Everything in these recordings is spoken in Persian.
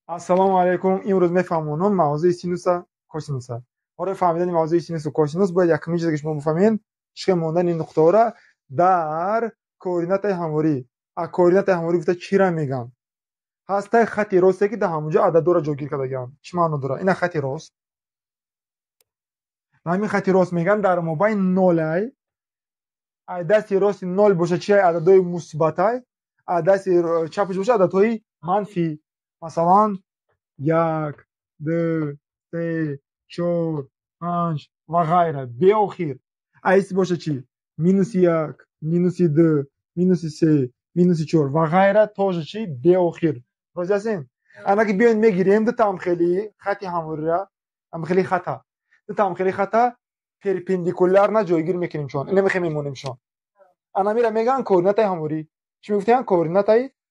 السلام علیکم. امروز میفهمونم موضوع سینوس کوسینوس. برای فهمیدن موضوع سینوس و کوسینوس باید یکمی چیزی که شما بفهمید چه ماندن این نقطه را در کوردینات همواری. از کوردینات همواری گفته چی را میگن؟ هسته خط راستی که در همونجا عدد را جوگیر کرده گیان. چی معنی داره؟ این خط راست. همین خط راست میگن در مابین نول عدد راست نول باشه چی عددهای مثبت، عدد چپش باشه عددهای منفی. مثلا یک، دو، سه، چهار، پنج و غیره. به آخر ایس باشه چی؟ مینوس یک، مینوس دو، مینوس سه، مینوس چهار و غیره تا چی؟ به آخر. راضی هستین؟ انا که بیاین میگیریم دو تا هم خیلی خطی همواری را هم خیلی خطا دو تا هم خیلی خطا پرپندیکولار نه جایگیر میکنیم چون نمیخوایم میمونیم شون. انا میرا میگن کوردینات همواری. چی میگفتن؟ کوردینات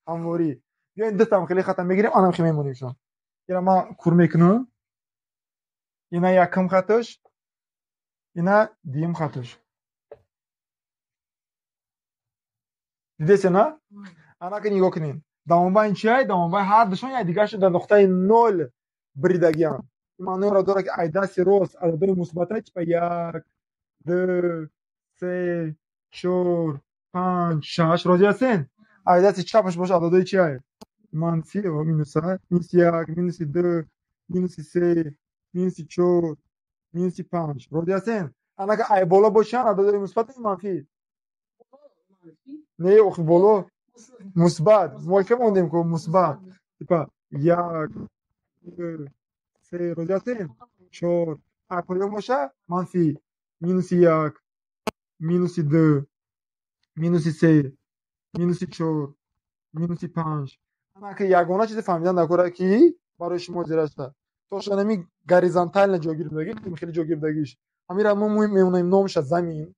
همواری. بیاین دو تا هم خیلی خطا میگیریم انا میخوایم میمونیم شون. اینا ما کور میکنم. اینا یکم خطش، اینا دیم خطش. دیدیش نه؟ انا که نگاه کنین دامنبای چیه؟ دامنبای هر دوشون یا دیگه شده نقطه نول بریدگیان. این معنی را داره که عدد راست عدد مثبت چه؟ یک، دو، سه، چهار، پنج، شش. راضی هستین؟ عدد چپش باشه عدد چیه؟ منفی و مینوس. مینوس یک، مینوس دو، مینوس سه، مینوس چهار، مینوس پنج. راضی هستین؟ انا که ای بالا باشن عدد مثبت منفی. نه اخ بالا مثبت. ما که موندیم که مثبت. تپا یک، دو، سه. راضی هستین؟ چهار. ای پایین باشه منفی. مینوس یک، مینوس دو، مینوس سه، مینوس چهار، مینوس پنج. انا که یگانه چیز فهمیدن نکره کی برای شما زیرسته تو شنمی گریزانتال جوگیر بگید خیلی جوگیر بگیش همین ما میمونیم نامش زمین.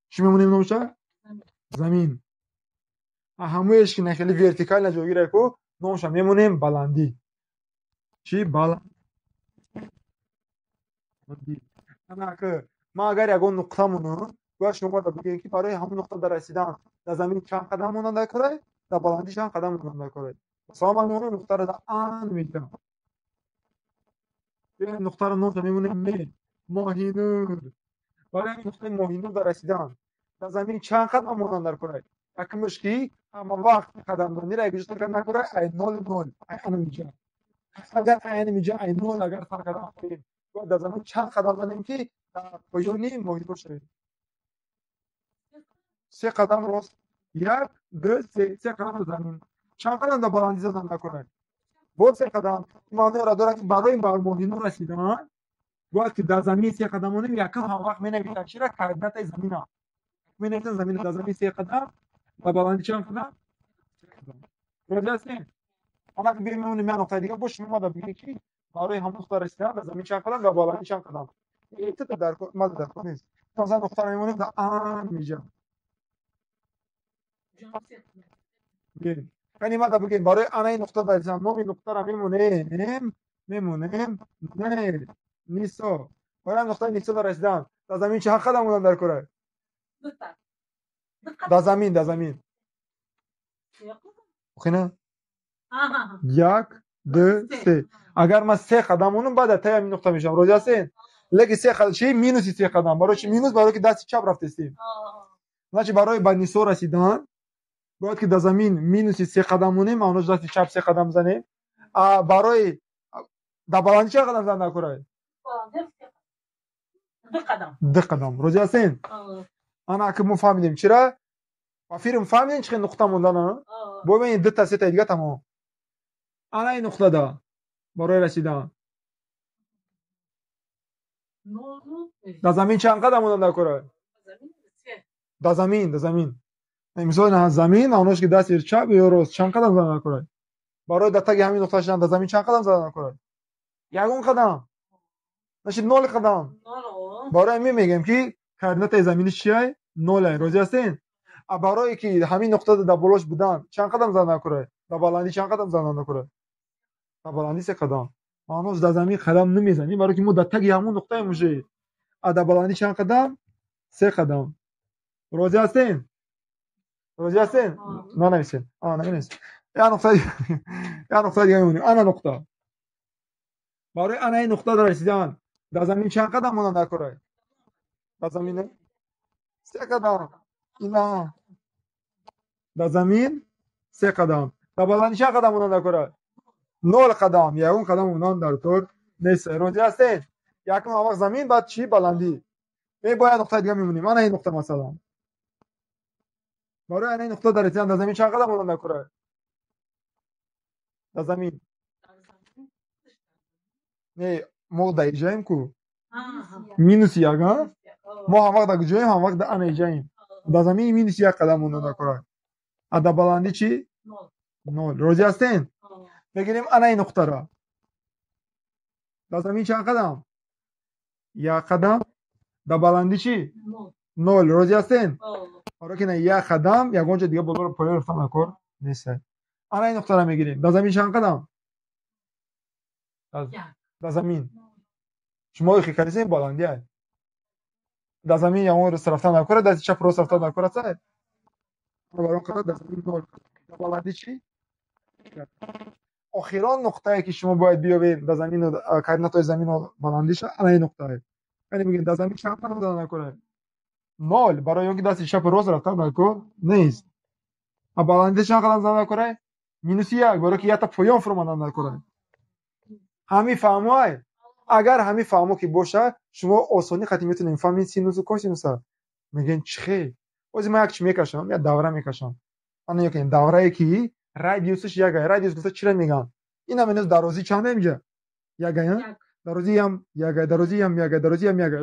چی میمونیم نامش؟ زمین. همونش که خیلی ورتیکال جوگیر کو نامش میمونیم بلندی. چی بلندی؟ انا که ما اگر یگان نقطه مونو باش شما بگید که برای همون نقطه در رسیدن در زمین چند قدم مونده کرده در بلندی چند قدم مونده کرده. مثلا من اون نقطه رو در آن میگم. این نقطه رو نقطه میمونه می ماهینور. برای این نقطه ماهینور در رسیدن در زمین چند قدم مونده در کرده. اکمش کی اما وقت قدم دانی را اگه جست کرد نکنه ای نول نول ای میگه اگر ای میگه ای نول اگر سر قدم کنیم در زمین چند قدم دانیم که در پایانی ماهینور شد. سه قدم راست. یک، دو، سه قدم زمین. چند قدم در بلندی زدن نکنه. بود سه قدم معنی را داره که برای ماهینور رسیدن باید که در زمین سه قدم مونیم یکم هم وقت مینویسن چی را کوردینات زمین ها مینویسن زمین در زمین سه قدم و بلندی چند قدم؟ راضی هستین؟ اما که بریم اون نقطه دیگه باش ما دا بگیم که برای هم نقطه رسیدن در زمین چند قدم و بلندی چند قدم. این تا در ما در کار نیست. مثلا نقطه رو میمونیم در آن میجا. ببین یعنی ما دا بگیم برای آن این نقطه در زمین این نقطه رو میمونیم نه نیستا برای نقطه نیستا در رسیدن در زمین چند قدم مونم در کره در زمین خیلی یک، دو، سه. اگر ما سه قدم مونم بعد تا همین نقطه میشم. راضی هستین؟ لگی سه قدم چی مینوس سه قدم برای چی مینوس؟ برای که دست چپ رفته استیم. значит برای به نیسو رسیدن باید که در زمین مینوس سه قدم مونیم اونجا دست چپ سه قدم زنیم. برای در بلندی چه قدم زدن نکنه؟ دو قدم. راضی هستین؟ انا که مفهمیدیم چرا؟ و فیلم فهمیدین چه نقطه موندن؟ ببینید دو تا سه تا دیگه تمام. انا این نقطه دا برای رسیدن در زمین چند قدم موندن در کره؟ در زمین مثلا نه زمین اوناش که دست چپ یا راست چند قدم زدن در کره؟ برای در تگ همین نقطه شدن در زمین چند قدم زدن در کره؟ یگون قدم. نشید نول قدم. برای می میگم که کوردینات زمینش چیه؟ نوله. راضی هستین؟ برای که همین نقطه در بالاش بودن چند قدم زدن در کره؟ در بلندی چند قدم زدن در کره؟ در بلندی سه قدم. هنوز در زمین قدم نمیزنیم برای که ما در تگ همون نقطه میشه. در بلندی چند قدم؟ سه قدم. راضی هستین؟ راضی هستین؟ نه نمیشین. نمیشین. یا نقطه دیگه میمونیم. انا نقطه برای آن این نقطه رسیدن در زمین چند قدم مونده در کره؟ در زمین 3 قدم. اینا در زمین 3 قدم. در بلندی چند قدم مونده در کره؟ 0 قدم. یکون قدم مونده در طور نیست. روزی هستید یکم آواق زمین بعد چی بلندی. باید نقطه دیگه میمونیم. آن این نقطه مثلا برای آن این نقطه در رسیدن در زمین چند قدم مونده در کره؟ در زمین نه ما در اینجاییم کو مینوس 1 ما هم وقت در کجاییم هم وقت در آن اینجاییم. در زمین مینوس 1 قدم مونده در کره. در بلندی چی؟ 0. روزی هستین بگیریم آن این نقطه را در زمین چند قدم؟ 1 قدم. در بلندی چی؟ 0. روزی هستین برای که نه 1 قدم یگانجا دیگه بالا رو پایین رفتن نکن نیست. آن این نقطه را میگیریم در زمین چند قدم؟ در زمین شما خیلی کنیسه این بلندی هست در زمین یا اون رست رفتن نکره دست چپ راست رفتن نکره سه برای اون قدر در زمین 0. در بلندی چی؟ آخران نقطه‌ای که شما باید بیابید در زمین و کوردینات‌های زمین و بلندیش این نقطه. یعنی بگید در زمین چند قدم زدن نکره؟ 0 برای اینکه دست چپ راست رفتن نکره نیست. بلندی چند قدم زدن نکره؟ -1 برای که یا تا پایان فرو ماندن نکره. همین فهموای اگر همین فهمو که باشه شما آسانی خاطی میتونین فهمین سینوس و کوسینوس. میگن چخه از ما یک میکشم یا دوره میکشم. اون یکی دوره کی رادیوسش یگه. رادیوس گفته چرا میگن اینا منوز درازی چنده میگه یگه درازی هم یگه درازی هم یگه درازی هم یگه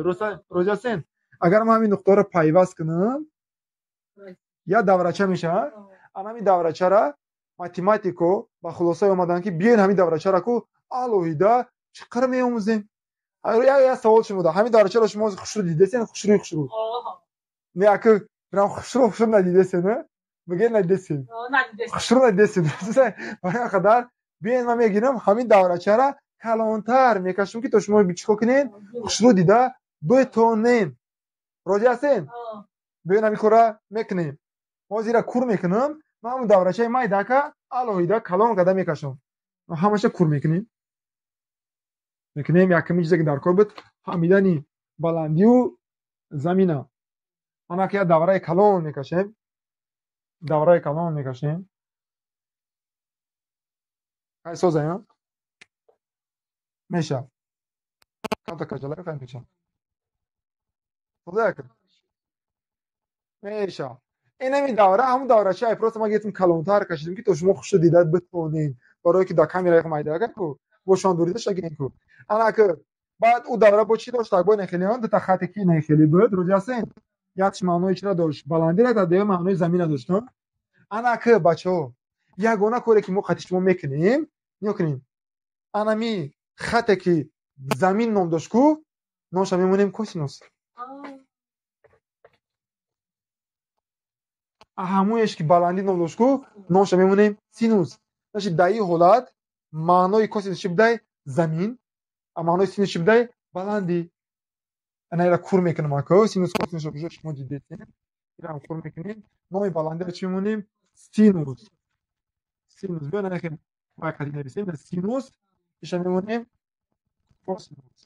روزا سن اگر ما همین نقطه رو پیوست کنم یا دورچه میشه. انا همین دورچه را ماتماتیکو با خلاصه اومدن که بیاین همین دورچه را کو الوهیدا چقدر میآموزیم. یا سوال شما همین دورچه را شما خوش رو دیدین خوش رو نه که برام خوش رو ندیدین نه میگه ندیدین خوش رو ندیدین برای خاطر بیاین ما میگیرم همین دورچه را کلانتر میکشم که تو شما بیچو کنین خوش رو دیده 2 تونین روزی هستین بیاین همین کارا میکنیم. ما زیرا کور میکنم ما همون دورچه ما داکا الوهیدا کلان قدم میکشم همش کور میکنیم یکمی چیزی که در کار بود فهمیدنی بلندی و زمینه. انا که دوره کلان میکشیم کیسا زینا میشه کانتا کجاله فهم میشه خدا کنه میشه اینمی دوره همون دوره چه پروس ما گفتیم کلانتر کشیدیم که تو شما خوش دیدت بتونین برای که دا کامیرای خمایده کو بوشان دوریدش اگه اینکو انا که بعد او دوره با چی داشت با نخلیان تا خط کی نخلی بود روزی هستین یادش معنی چرا داشت بلندی را در معنی زمین داشت. انا که بچو یگانه کوری که ما خطش ما میکنیم نیوکنیم انا می خط کی زمین نام داشت کو نامش میمونیم کوسینوس. همونش که بلندی نام داشت کو نامش میمونیم سینوس. نشی دایی حالت معنی کوسینوس چی بده زمین اما معنی سینوس چی بده بلندی. انا را کور میکنم اکو سینوس کوسینوس رو بجاش ما دیدیم ایران کور میکنیم نام بلندی رو چی میمونیم سینوس بیان که ما کاری نویسیم سینوس ایش میمونیم کوسینوس.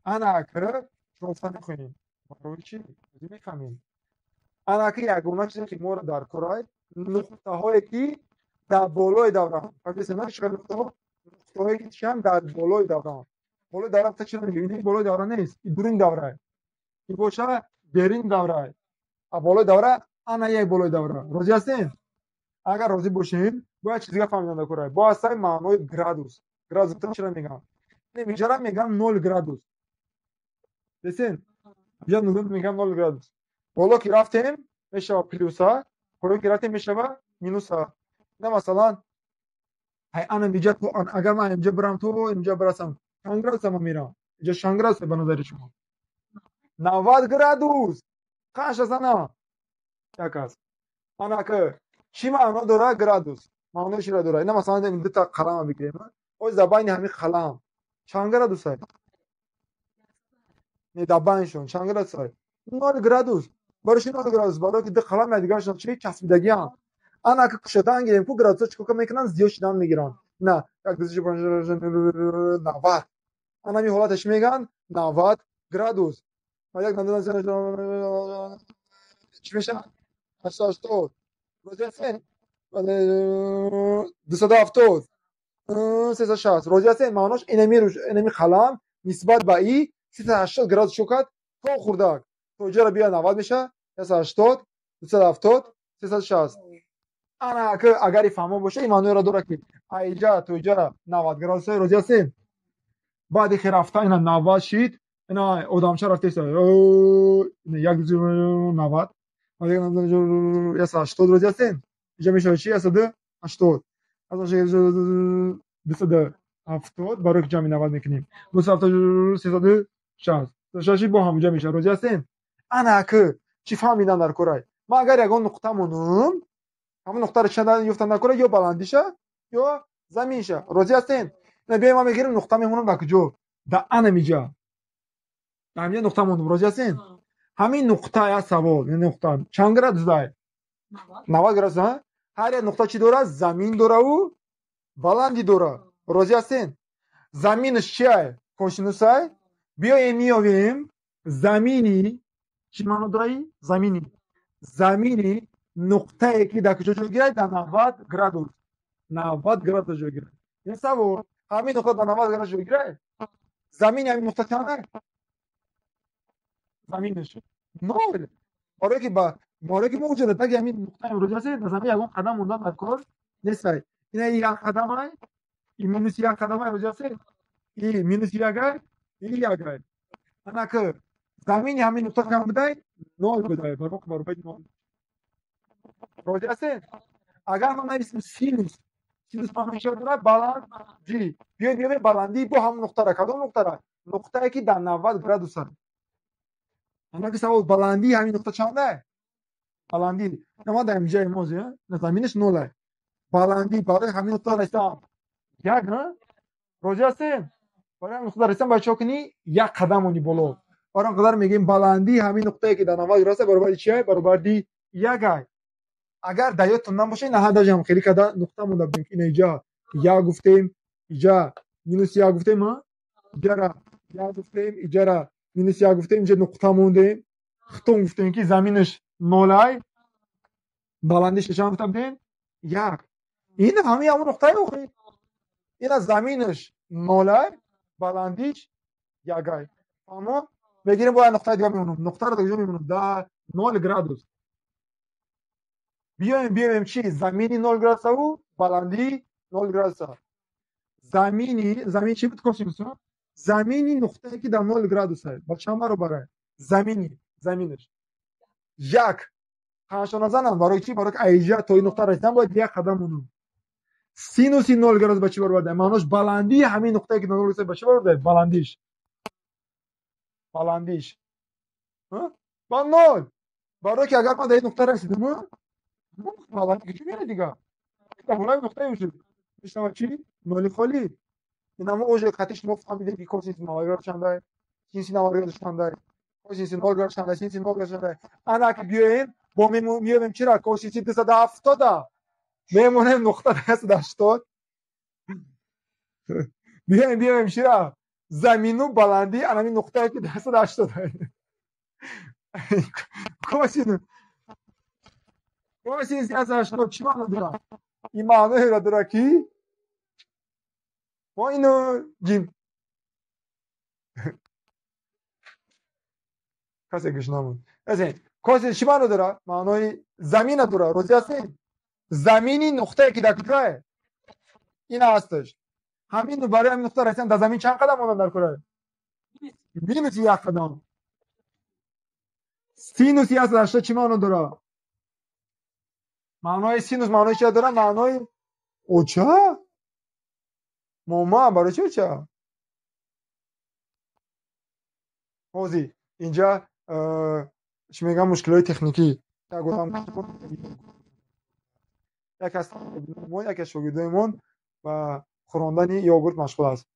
انا که شما میخونیم برای چی میفهمیم انا که یگانه چیزی که ما رو در کارای نقطه هایی که در بالای دوره فکر کنم چقدر نقطه هایی که چند در بالای دوره تا چی میگیم بالای دوره نیست این دورین دوره این باشه برین دوره بالای دوره انا یک بالای دوره روزی هستین اگر روزی باشین باید چیزی فهمیدن کارای با اصلا معنای گرادوس چرا میگم نمیجرم میگم 0 گرادوس بسین یا میگم 0 گرادوس بالا که رفتیم میشه پلوسا بالا که رفتیم میشه مینوسا. نه مثلا های انا میگه تو اگر من اینجا برم تو اینجا برسم شانگراس ما میرم اینجا شانگراس به نظر شما 90 گرادوس کاش اصلا یکاس انا که چی معنی داره گرادوس معنیش را داره. نه مثلا این دو تا قلم بگیریم او زبان همین قلم چند گرادوس است نه دبانشون چند گرادوس است 0 گرادوس برش 0 گرادوس بالا که دو قلم دیگه شون چی چسبیدگی ها انا که شدن گیریم کو گرادوس چیکار میکنن زیاد شدن میگیرن نه 90 همین حالتش میگن 90 گرادوس و یک چی میشه 80 روزی هستین 270 360 روزی هستین معناش اینمی خلام نسبت به ای 380 گراد شوکت تو خوردک تو اینجا بیا 90 میشه 380 270 360 انا که اگر فهمو باشه این معنی را داره که اینجا تو اینجا 90 گراد روزی هستین بعد که رفته اینا 90 شید اینا ادامچه رفته است یک 90 و یک 80 روزی هستین اینجا میشه چی 80 از 270 برای که جمع 90 میکنیم 270 360 360 با هم اونجا میشه روزی هستین انا که چی فهمیدن در کره ما اگر یگان نقطه مونم همون نقطه رو چند یفتن در کره یا بلندیشه یا زمینشه روزی هستین نه بیایم ما میگیریم نقطه میمونم در کجا در ان میجا همین نقطه مونم روزی هستین همین نقطه یا سوال این نقطه چند گراد داره 90 گراد ها هر یک نقطه چی داره زمین داره و بلندی داره روزی هستین زمینش چیه کوسینوسای بیایم میایم زمینی چی معنی داره زمینی نقطه ای که در کجا جوگیره در 90 گراد 90 گراد جوگیره این سوال همین نقطه در 90 گراد جوگیره زمین همین نقطه چنده زمینش نول برای که موجوده تا همین نقطه امروز هست زمین یکم قدم موندن در کار نیست این یک قدم های این مینوس یک قدم های امروز هست این مینوس یک های این یک های انا که زمین همین نقطه کم بده نول بده برای نول روز هست اگر ما نویسیم سینوس ما میشه داره بلندی بیایم بلندی با هم نقطه را کدام نقطه ای که در 90 گراد است انا که سوال بلندی همین نقطه چنده بلندی ما در اینجا موضوع زمینش نوله بلندی برای همین نقطه رسیدم یک نه روزی هستین برای همین نقطه رسیدم باید چه کنی یک قدم اونی بالا برای قدر میگیم بلندی همین نقطه که در 90 گراد است برابر چیه برابر دی یک ای اگر دایتون نباشه نه حدا جمع خیلی کدا نقطه مونده بگیم این اینجا یا گفتیم اینجا مینوس یا گفتیم ما اینجا یا گفتیم اینجا مینوس یا گفتیم اینجا نقطه مونده خطون گفتیم که زمینش نولای بلندیش چند گفتم دین یک این همه همون نقطه اوخی این از زمینش نولای بلندیش یکای اما بگیریم با نقطه دیگه میمونم نقطه رو دیگه میمونم در 0 گرادوس بیایم چی زمینی 0 گراد و بلندی 0 گراد زمین چی بود کوسینوس زمینی نقطه که در 0 گرادوس است با چند برابره زمینش یک خانشان نزنم برای چی برای که ایجا تا این نقطه رسیدن باید یک قدم مونم سینوس 0 گراد به چی برابره معناش بلندی همین نقطه که در 0 رسیده به چی برابره بلندیش با 0 برای که اگر ما در این نقطه رسیدیم بلندی که چی میره دیگه اولای نقطه میشه میشم چی نولی خالی اینم اوج خطش مفهمیده که کوسینوس 0 گراد چنده سینوس 0 گراد چنده کوسینوس 0 گراد چنده سینوس 0 گراد چنده انا که بیایم با میایم چرا کوسینوس 270 میمونه نقطه 280 بیایم چرا زمینو بلندی همین نقطه که 280 کوسینوس 280 چی معنی داره این معنی را داره که ما اینو جیم کسی گوش نمون از کوسینوس چی معنی داره معنی زمین داره روزی هستین زمینی نقطه که در کجاه این هستش همین برای همین نقطه رسیدن در زمین چند قدم مونده در کره مینوس یک قدم سینوس 180 چی معنی داره معنای سینوس معنی چی داره معنای اوچه ماما برای چه موزی اینجا چی میگم مشکلات تکنیکی تا گفتم یک از شاگردایمون و خوراندن یogورت مشغول است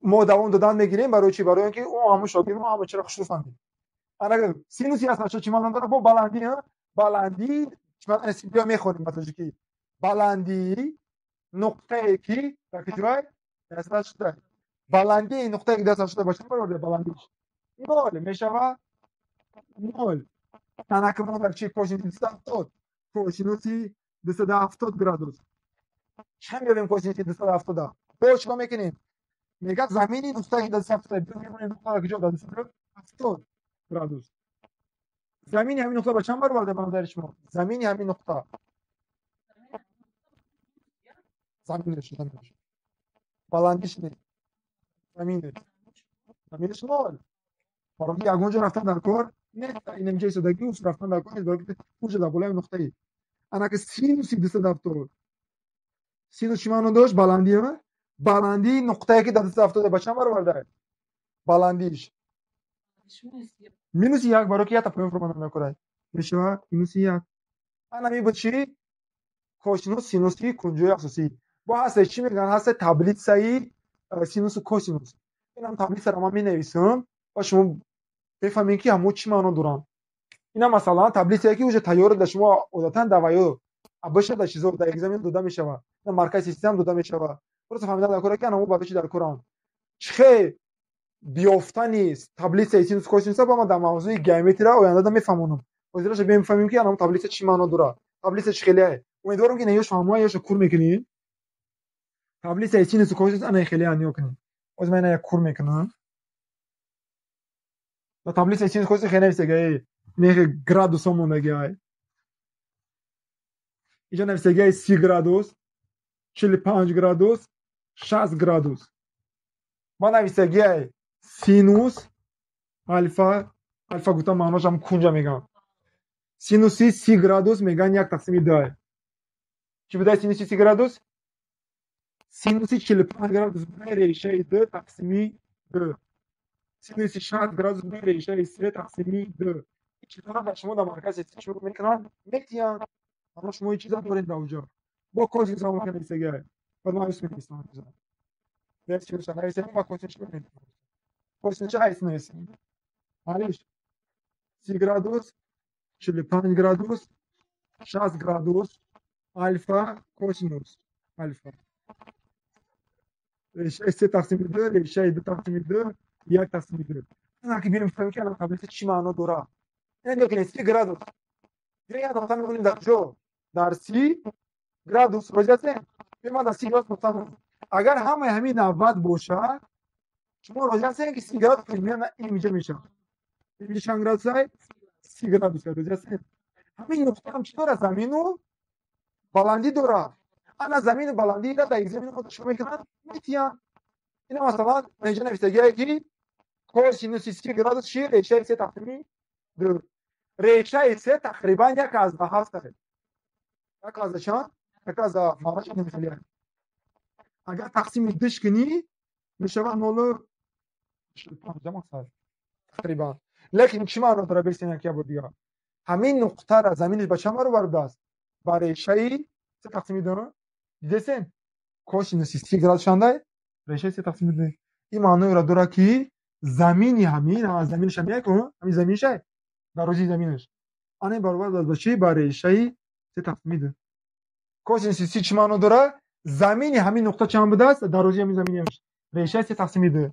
ما دوام دادن میگیریم برای چی برای اینکه اون همون شاگرد ما هم چرا خوشش فهمید انا سینوس 180 چی معنی داره با بلندی چی معنی بیا میخونیم مثلا که بلندی نقطه که در کجای دست شده بلندی این نقطه که دست شده باشه برورده بلندیش نول میشوه نول تنک ما در چی کوشینوس 270 کوشینوسی 270 گرادوس چه می‌بینیم کوشینوس 270 با چیکار میکنیم میگه زمینی نقطه که دست شده می‌بینیم نقطه که کجا دست شده 70 گرادوس زمینی همین نقطه با چند برابر به نظر شما زمینی همین نقطه زمینش بلندیش نه زمینش نول برای یگانجا رفتن در کار نه این اینجا ایستادگی اوست رفتن در کار نیست برای اونجا در بالای نقطه ای انا که سینوس 270 سینوس چی معنی داشت بلندی نقطه که 270 با چند برابر داره بلندیش مینوس 1 برای که یا تفاهم رو نکنه میشه مینوس 1 انا می بچی کوسینوس سینوسی کنجوی اساسی با هست چی میگن هست تبلیت سعی سینوس و کوسینوس اینم تبلیت رو من می‌نویسم با شما بفهمید که همون چی معنی دارن اینا مثلا تبلیت که وجه تیار در شما عادتا دوایو باشه در چیزا در اگزمین داده میشه و مرکز سیستم داده میشه و درست فهمیدن در کار که همون بعدش در قرآن چه بیافتنی تبلیت سینوس کوسینوس با ما در موضوع گیومتری آینده میفهمونم واسه بهم فهمیم که همون تبلیت چی معنی داره تبلیت چخیله امیدوارم که نیوش فهموها یا کور میکنین تبلیت سینوس کوسینوس انا خیلی انیو کنین از من یک کور میکنم و تبلیت سینوس کوسینوس خیلی نمیشه نه گرادوس مونده اینجا نویسه 30 گرادوس 45 گرادوس 60 گرادوس با نویسه سینوس الفا گفتم معناش هم کنجا میگم سینوسی 30 گرادوس میگن 1 تقسیم 2 چی بوده سینوسی 30 گرادوس سینوسی 45 گرادوس به ریشه 2 تقسیم 2 سینوسی 60 گرادوس به ریشه 3 تقسیم 2 چطور در شما در مرکز شروع میکنن میتیان اما شما این چیزا دارید در اونجا با کوشش هم که نویسه بعد ما اسم می‌نویسیم بس چه شما نویسیم با کوشش می‌کنیم کوشش عايز نویسیم معلش 30 گرادوس 45 گرادوس 60 گرادوس الفا کوسینوس الفا ریشه 3 تقسیم 2 ریشه 2 تقسیم 2 1 تقسیم 2 انا که می‌فهمم که الان تبلیغ چی معنی داره یعنی که 30 گرادوس یا تا مثلا می‌گیم در جو در 30 گرادوس روزه بما در 30 گرادوس مثلا اگر همین 90 باشه شما روزه که 30 گرادوس این میشه این چند گرادوس 30 گرادوس روزه همین نقطه هم چطور از زمین و بلندی داره انا زمین بلندی را در زمین خود شما میکنن میتیان اینا مثلا اینجا نوشته که کوسینوس 30 گرادوس چی ریشه 3 تقسیم 2 ریشه 3 تقریبا 1 از 7 است 1 از چند 1 از معناش نمیخواد اگر تقسیم 2 کنی میشه 0 تقریبا لیکن چی معنی داره بسین که بود دیگه همین نقطه را زمینش با چند برابر است با ریشه 3 تقسیم 2 دیدین کوسینوس 30 گراد شانده ریشه 3 تقسیم 2 این معنی را داره که زمینی همین از زمینش میاد که همین زمینش در روزی زمینش آن برابر با چی با ریشه 3 تقسیم 2 کوسینوس 30 چی معنی داره زمینی همین نقطه چند بوده است در روزی همین زمینش ریشه 3 تقسیم 2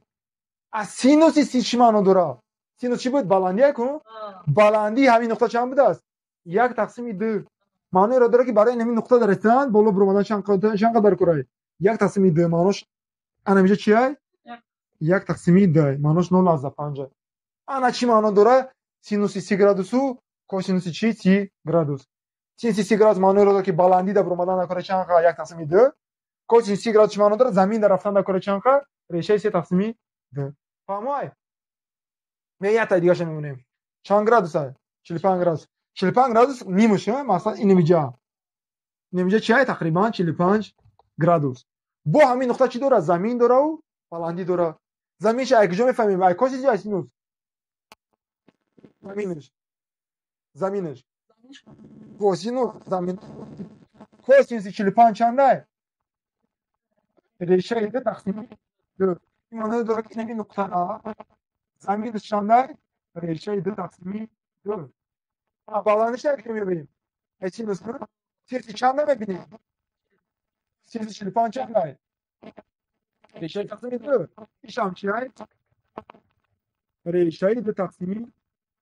از سینوس 30 چی معنی داره سینوس چی بود بلندی کو بلندی همین نقطه چند بوده است 1 تقسیم 2 معنی را داره که برای همین نقطه در رسیدن بالا برآمدن چند قدر کرای 1 تقسیم 2 معنیش انا میشه چیه 1 تقسیم 2 معنیش 0 از 5 انا چی معنی داره سینوس 30 گرادوس و کوسینوس 30 گرادوس سینوس 30 گرادوس معنی را داره که بلندی در برآمدن در کار چند 1 تقسیم 2 کوسینوس 30 گرادوس معنی داره زمین در رفتن در کار چند ریشه 3 تقسیم 2 فهموای میاد تا دیگه میمونیم چند گرادوس 45 گرادوس 45 گرادوس میموشه مثلا این نمیشه چیه تقریبا 45 گرادوس با همین نقطه چی داره زمین داره و بلندی داره زمینش اگه میفهمیم ای کوسینوس یا سینوس زمینش کوسینوس زمین کوسینوس 45 چنده ریشه 2 تقسیم 2 این معنی داره که این نقطه زمین چنده ریشه 2 تقسیم 2 بلندش اگه میبینیم سینوس چنده میبینیم 345 چقدر؟ ریشه تقسیم دو ایش هم چی هست؟ ریشه دو تقسیمی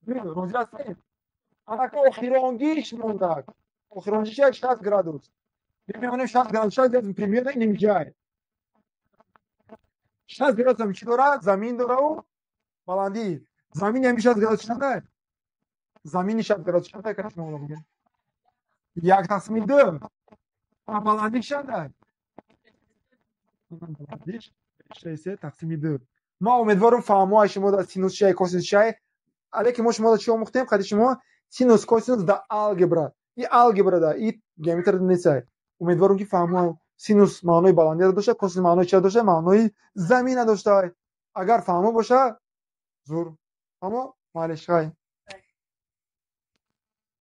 دو روزی هستیم اما که اخیرانگیش مونده اخیرانگیش 60 گرادوس میمونیم 60 گرادوس 60 گرادوس پریمیه نمیجای 60 گرادوس هم چی داره؟ زمین داره و بلندی زمین هم 60 گرادوس چنده؟ زمین 60 گرادوس چنده که شما بگید یک تقسیم دو بلندیش چنده؟ بلندیش 3 تقسیم دو ما امیدوارم فهموهای شما در سینوس چای کوسینوس چای علیه که ما شما در چی آموختیم قدر شما سینوس کوسینوس در الگبرا این الگبرا در این گیمتر نیست امیدوارم که فهموهای سینوس معنای بلندی داشته کوسینوس معنای چه داشته معنای زمین داشته اگر فهمو باشه زور اما معلش